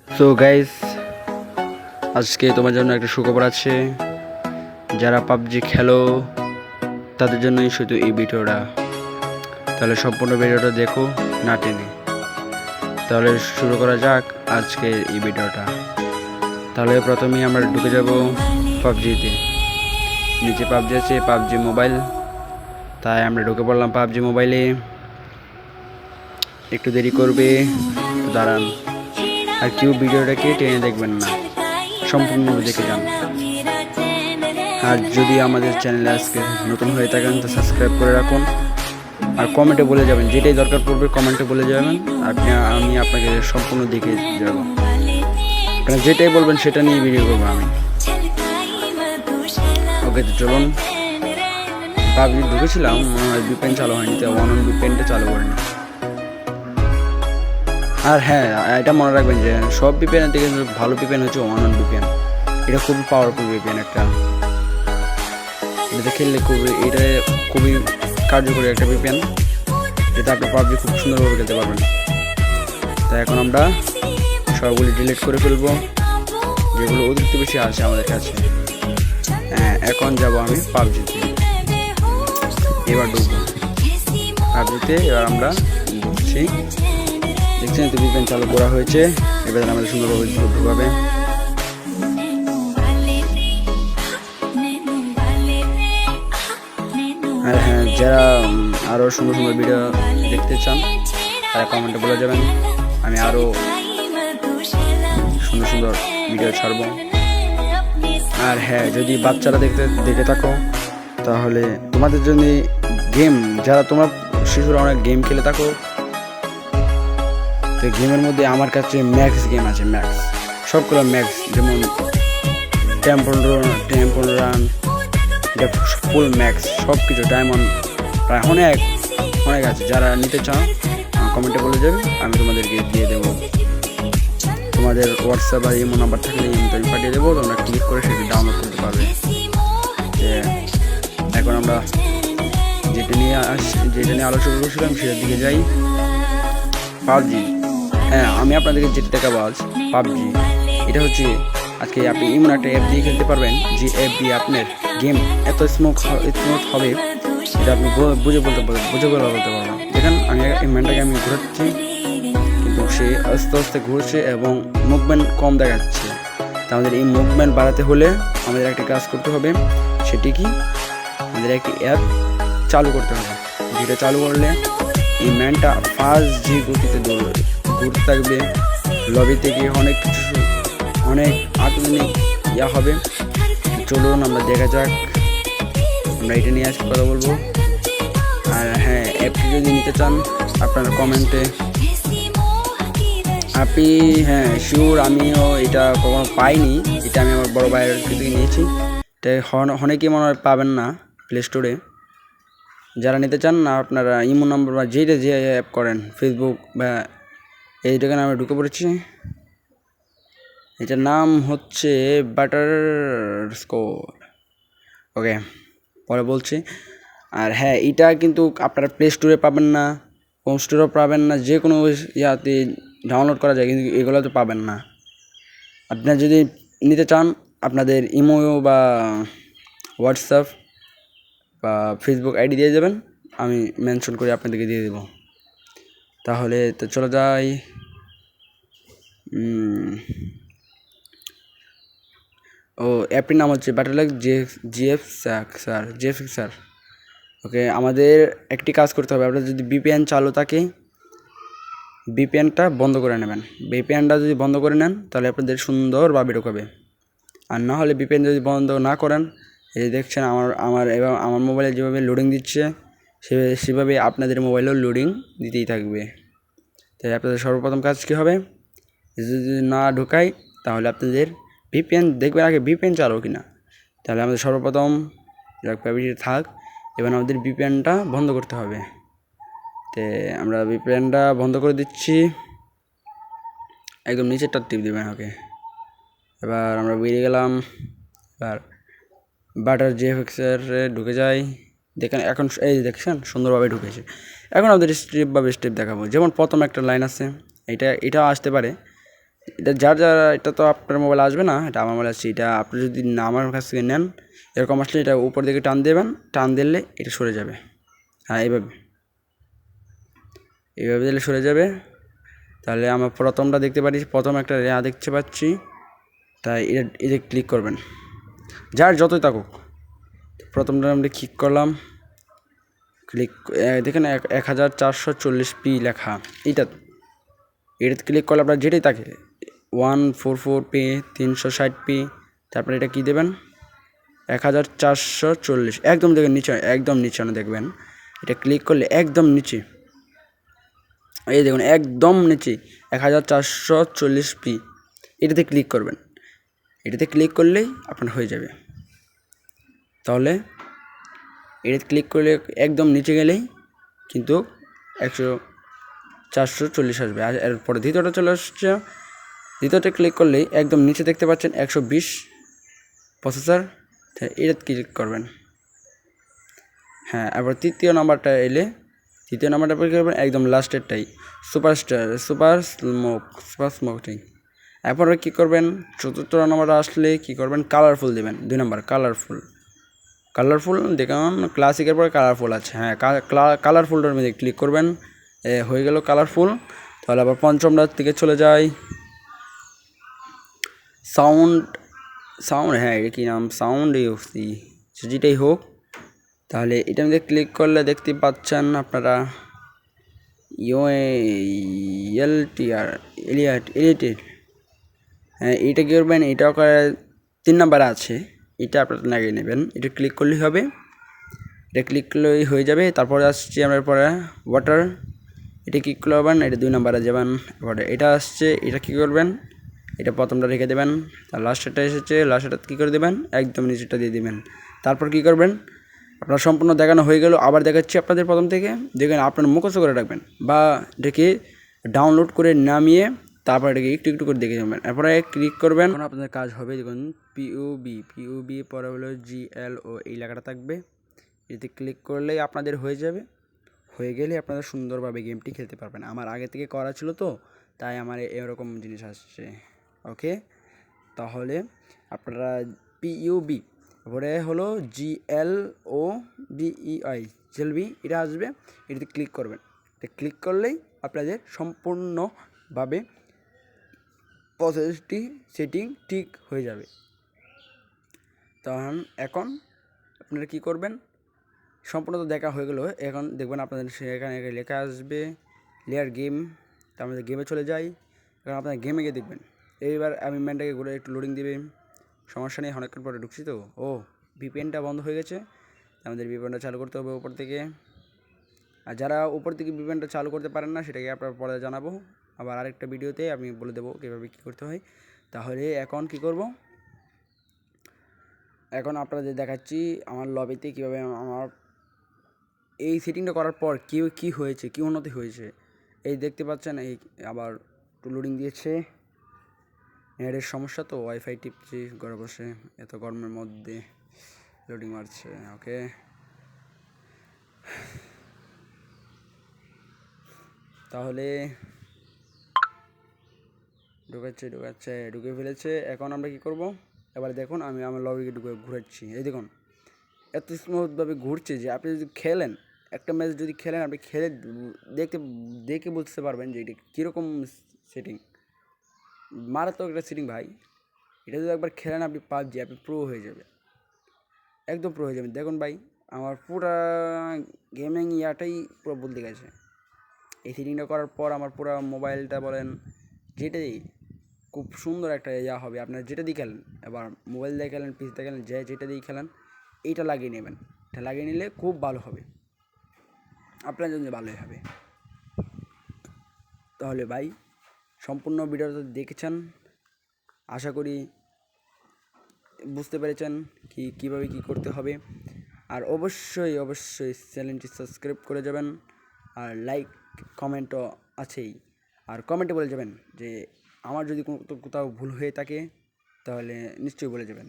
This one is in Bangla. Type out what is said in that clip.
সো গাইস, আজকে তোমার জন্য একটা সুখবর আছে। যারা পাবজি খেলো তাদের জন্যই শুধু এই ভিডিওটা। তাহলে সম্পূর্ণ ভিডিওটা দেখো, না টেনে। তাহলে শুরু করা যাক আজকের এই ভিডিওটা। তাহলে প্রথমেই আমরা ঢুকে যাব পাবজিতে। নিচে পাবজি আছে, পাবজি মোবাইল। তাই আমরা ঢুকে পড়লাম পাবজি মোবাইলে। একটু দেরি করবে, দাঁড়ান। আর কেউ ভিডিওটাকে টেনে দেখবেন না, সম্পূর্ণ দেখে যান। আর যদি আমাদের চ্যানেলে আজকে নতুন হয়ে থাকেন তো সাবস্ক্রাইব করে রাখুন। আর কমেন্টে বলে যাবেন, যেটাই দরকার পড়বে কমেন্টে বলে যাবেন। আমি আপনাকে সম্পূর্ণ দেখে যাব। আপনারা যেটাই বলবেন সেটা নিয়ে ভিডিও করবো আমি। ওকে, তো চলুন। পাবজি ঢুকেছিলাম, ভিপিএন চালু হয়নি, তো ওয়ান ভিপিএনটা চালু করিনি। আর হ্যাঁ, এটা মনে রাখবেন যে সব ভিপিএনের থেকে ভালো ভিপিএন হচ্ছে ওয়ান ভিপিএন। এটা খুবই পাওয়ারফুল ভিপিএন একটা। এটা খেললে খুবই কার্যকরী একটা ভিপিএন, যেটা আপনি পাবজি খুব সুন্দরভাবে খেলতে পারবেন। তাই এখন আমরা সবগুলি ডিলিট করে ফেলবো, যেগুলো অতিরিক্ত বেশি আছে আমাদের কাছে। হ্যাঁ, এখন যাব আমি পাবজিতে। এবার ঢুকবো পাবজিতে। এবার আমরা ঢুকছি। দেখছেন তো ভিপিএন চালু করা হয়েছে। এবার আমাদের সুন্দরভাবে ঢুকাবে। আর হ্যাঁ, যারা আরও সুন্দর সুন্দর ভিডিও দেখতে চান তারা কমেন্টে বলে যাবেন, আমি আরও সুন্দর সুন্দর ভিডিও ছাড়ব। আর হ্যাঁ, যদি বাচ্চারা দেখে থাকো তাহলে তোমাদের জন্য গেম, যারা তোমরা শিশুরা অনেক গেম খেলে থাকো, তো গেমের মধ্যে আমার কাছে ম্যাক্স গেম আছে। ম্যাক্স সবগুলো ম্যাক্স, যেমন টেম্পল রান, ফুল ম্যাক্স, সব কিছু ডায়মন্ড প্রায় অনেক আছে। যারা নিতে চাও কমেন্টে বলে যাবে, আমি তোমাদেরকে দিয়ে দেবো। তোমাদের হোয়াটসঅ্যাপ আর ইমো নাম্বার থাকলে ইমোতে আমি পাঠিয়ে দেবো, তোমরা ক্লিক করে সেটি ডাউনলোড করতে পারবে। এখন আমরা যেটা নিয়ে আলোচনা করছিলাম সেটার দিকে যাই। পাবজি। হ্যাঁ, আমি আপনাদেরকে যেটা দেখাবো আজ পাবজি। এটা হচ্ছে আজকে আপনি এমন একটা অ্যাপ দিয়ে খেলতে পারবেন, যে অ্যাপ দিয়ে আপনার গেম এত স্মুথ হবে যেটা আপনি বুঝে বলতে পারবেন। দেখেন, আমি এই ম্যানটাকে আমি ঘোরাচ্ছি, কিন্তু সে আস্তে আস্তে ঘুরছে এবং মুভমেন্ট কম দেখাচ্ছে। তা আমাদের এই মুভমেন্ট বাড়াতে হলে আমাদের একটা কাজ করতে হবে। সেটি কি? আমাদের একটি অ্যাপ চালু করতে হবে, যেটা চালু করলে এই ম্যানটা ফার্স্ট যে গতিতে ঘুরতে থাকবে। লবি থেকে অনেক আধুনিক হবে। চলুন আমরা দেখা যাক। আমরা এটা নিয়ে আজকে কথা বলবো। আর হ্যাঁ, অ্যাপটি যদি নিতে চান আপনারা কমেন্টে। আপনি হ্যাঁ শিওর, আমিও এটা কখনো পাইনি। এটা আমি আমার বড় ভাইয়ের থেকে নিয়েছি। এটা অনেকেই মনে হয় পাবেন না প্লে স্টোরে। যারা নিতে চান না, আপনারা ইমো নাম্বার বা যে অ্যাপ করেন, ফেসবুক বা এই দোকানে আমরা ঢুকে পড়েছি। এটার নাম হচ্ছে বাটারস্কোর। ওকে, পরে বলছি। আর হ্যাঁ, এটা কিন্তু আপনারা প্লে স্টোরে পাবেন না, হোম স্টোরেও পাবেন না, যে কোনো ইয়াতে ডাউনলোড করা যায়, কিন্তু এগুলো তো পাবেন না। আপনারা যদি নিতে চান আপনাদের ইমো বা হোয়াটসঅ্যাপ বা ফেসবুক আইডি দিয়ে যাবেন, আমি মেনশন করে আপনাদেরকে দিয়ে দেবো। তাহলে তো চলে যাই। অ্যাপটির নাম হচ্ছে ব্যাটারলাক জিএফএক্সার। ওকে, আমাদের একটি কাজ করতে হবে। আপনার যদি ভিপিএন চালু থাকে, ভিপিএনটা বন্ধ করে নেবেন। ভিপিএনটা যদি বন্ধ করে নেন তাহলে আপনাদের সুন্দরভাবে ঢোকাবে। আর না হলে ভিপিএন যদি বন্ধ না করেন, এই দেখছেন আমার মোবাইলে যেভাবে লোডিং দিচ্ছে সেভাবে আপনাদের মোবাইলেও লোডিং দিতেই থাকবে। তাই আপনাদের সর্বপ্রথম কাজ কী হবে, যদি না ঢোকায় তাহলে আপনাদের ভিপিএন দেখবেন আগে ভিপিএন চালু কিনা। তাহলে আমাদের সর্বপ্রথম প্রাইভেসি থাক, এবার আমাদের ভিপিএনটা বন্ধ করতে হবে। তো আমরা ভিপিএনটা বন্ধ করে দিচ্ছি। একদম নিচেরটা টিপ দেবেন। ওকে, এবার আমরা বেরিয়ে গেলাম। এবার বাটার জিএফএক্সে ঢুকে যাই। দেখেন এখন এই দেখছেন সুন্দরভাবে ঢুকেছে। এখন আমাদের স্টেপ বাই স্টেপ দেখাবো। যেমন প্রথম একটা লাইন আছে, এটাও আসতে পারে। এটা যার এটা তো আপনার মোবাইলে আসবে না, এটা আমার মোবাইলে আসছে। এটা আপনি যদি না আমার কাছ থেকে নেন, এরকম আসলে এটা উপর দিকে টান দেবেন, টান দিলে এটা সরে যাবে। হ্যাঁ, এইভাবে দিলে সরে যাবে। তাহলে আমরা প্রথমটা দেখতে পাচ্ছি, প্রথম একটা রেয়া দেখতে পাচ্ছি, তাই এটা ক্লিক করবেন। যার যতই থাকুক, প্রথমটা আমরা ক্লিক করলাম, দেখেন 1440p লেখা। এটাতে ক্লিক করলে আপনার যেটাই থাকে 144p 360p, তারপরে এটা কি দেবেন 1440, একদম দেখেন নিচে, একদম নিচে দেখবেন। এটা ক্লিক করলে একদম নিচে, এই দেখুন একদম নিচে 1440p, এটাতে ক্লিক করবেন। এটাতে ক্লিক করলেই আপনার হয়ে যাবে। তাহলে এটাতে ক্লিক করলে একদম নিচে গেলেই কিন্তু 440 আসবে। আর এরপরে দ্বিতীয়টা চলে আসছে, দ্বিতীয়টা ক্লিক করলেই একদম নিচে দেখতে পাচ্ছেন 120 প্রসেসর, এটা ক্লিক করবেন। হ্যাঁ, এবার তৃতীয় নাম্বারটা এলে তৃতীয় নাম্বারটা ক্লিক করবেন, একদম লাস্টেরটাই সুপার স্মোকিং। এরপরে কী করবেন, চতুর্থ নাম্বারটা আসলে কী করবেন, কালারফুল দেবেন। 2 নাম্বার কালারফুল দেখুন, ক্লাসিকের পরে কালারফুল আছে। হ্যাঁ, কালারফুলটার মধ্যে ক্লিক করবেন। হয়ে গেল কালারফুল। তাহলে আবার পঞ্চমটার থেকে চলে যাই, সাউন্ড। হ্যাঁ, এটা কী নাম, সাউন্ড ইউসি, যেটাই হোক। তাহলে এটার মধ্যে ক্লিক করলে দেখতে পাচ্ছেন আপনারা এলিটেড। হ্যাঁ, এটা কী করবেন, এটাও 3 নাম্বারে আছে, এটা আপনারা লাগিয়ে নেবেন। এটা ক্লিক করলেই হবে, এটা ক্লিক করলেই হয়ে যাবে। তারপরে আসছি আমরা পরে ওয়াটার, এটা ক্লিক করবেন, এটা 2 নাম্বারে যাবেন। এবারে এটা আসছে, এটা কী করবেন, এটা প্রথমটা রেখে দেবেন। তার লাস্টেরটা এসেছে, লাস্টেরটা কী করে দেবেন, একদম নিচেরটা দিয়ে দেবেন। তারপর কী করবেন, আপনার সম্পূর্ণ দেখানো হয়ে গেল। আবার দেখাচ্ছি আপনাদের প্রথম থেকে, দেখবেন আপনার মুখস্থ করে রাখবেন বা এটাকে ডাউনলোড করে নামিয়ে তারপর এটাকে একটু একটু করে দেখে যাবেন। এরপরে ক্লিক করবেন, আপনাদের কাজ হবে। দেখুন পিউবি পরে হলো GLO, এই লেখাটা থাকবে। এতে ক্লিক করলেই আপনাদের হয়ে যাবে। হয়ে গেলে আপনারা সুন্দরভাবে গেমটি খেলতে পারবেন। আমার আগে থেকে করা ছিল তো, তাই আমার এরকম জিনিস আসছে। ওকে, তাহলে আপনারা পিউবি পরে হলো GLOBEI, এটা আসবে। এটাতে ক্লিক করবেন। এটা ক্লিক করলেই আপনাদের সম্পূর্ণভাবে প্রসেসটি সেটিং ঠিক হয়ে যাবে। তখন এখন আপনারা কী করবেন, সম্পূর্ণ তো দেখা হয়ে গেল। এখন দেখবেন আপনাদের সেখানে লেখা আসবে লেয়ার গেম। তার মধ্যে গেমে চলে যাই। এখন আপনার গেমে গিয়ে দেখবেন, এইবার আমি ম্যানটাকে ঘুরে একটু লোডিং দেবে, সমস্যা নেই। অনেকক্ষণ পরে ঢুকছি তো। ভিপিএনটা বন্ধ হয়ে গেছে, আমাদের ভিপিএনটা চালু করতে হবে উপর থেকে। আর যারা উপর থেকে ভিপিএনটা চালু করতে পারেন না, সেটাকে আপনার পরে জানাবো আবার আরেকটা ভিডিওতে, আমি বলে দেবো কীভাবে কী করতে হয়। তাহলে এখন কি করব, এখন আপনাদের দেখাচ্ছি আমার লবিতে কীভাবে আমার এই সেটিংটা করার পর কী হয়েছে, কী উন্নতি হয়েছে। এই দেখতে পাচ্ছেন, এই আবার লোডিং দিয়েছে। নেটের সমস্যা তো, ওয়াইফাই টিপছি ঘরে বসে, এত গরমের মধ্যে লোডিং মারছে। ওকে, তাহলে ঢুকে ফেলেছে। এখন আমরা কি করব, এবার দেখুন আমি আমার লবিকে ঘুরাচ্ছি। এই দেখুন এত স্মুথভাবে ঘুরছে যে আপনি যদি খেলেন, একটা ম্যাচ যদি খেলেন, আপনি খেলে দেখে বুঝতে পারবেন যে এটা কীরকম সেটিং। মারাত্মক একটা সেটিং ভাই। এটা যদি একবার খেলেন আপনি পাবজি, আপনি প্রো হয়ে যাবে, একদম প্রো হয়ে যাবেন। দেখুন ভাই, আমার পুরা গেমিং ইয়াটাই পুরো বদলে গেছে এই সেটিংটা করার পর। আমার পুরো মোবাইলটা বলেন, যেটাই খুব সুন্দর একটা ইয়া হবে। আপনার যেটা দিয়ে খেলেন, এবার মোবাইল দিয়ে খেলেন, পিসিতে খেলেন, যেটা দিয়ে খেলেন, এইটা লাগিয়ে নেবেন। এটা লাগিয়ে নিলে খুব ভালো হবে, আপনার জন্য ভালোই হবে। তাহলে ভাই, সম্পূর্ণ ভিডিওটা দেখেছেন, আশা করি বুঝতে পেরেছেন কীভাবে কী করতে হবে। আর অবশ্যই চ্যানেলটি সাবস্ক্রাইব করে যাবেন। আর লাইক কমেন্টও আছেই। আর কমেন্টে বলে যাবেন যে আমার যদি কোথাও ভুল হয়ে থাকে, তাহলে নিশ্চয়ই বলে যাবেন।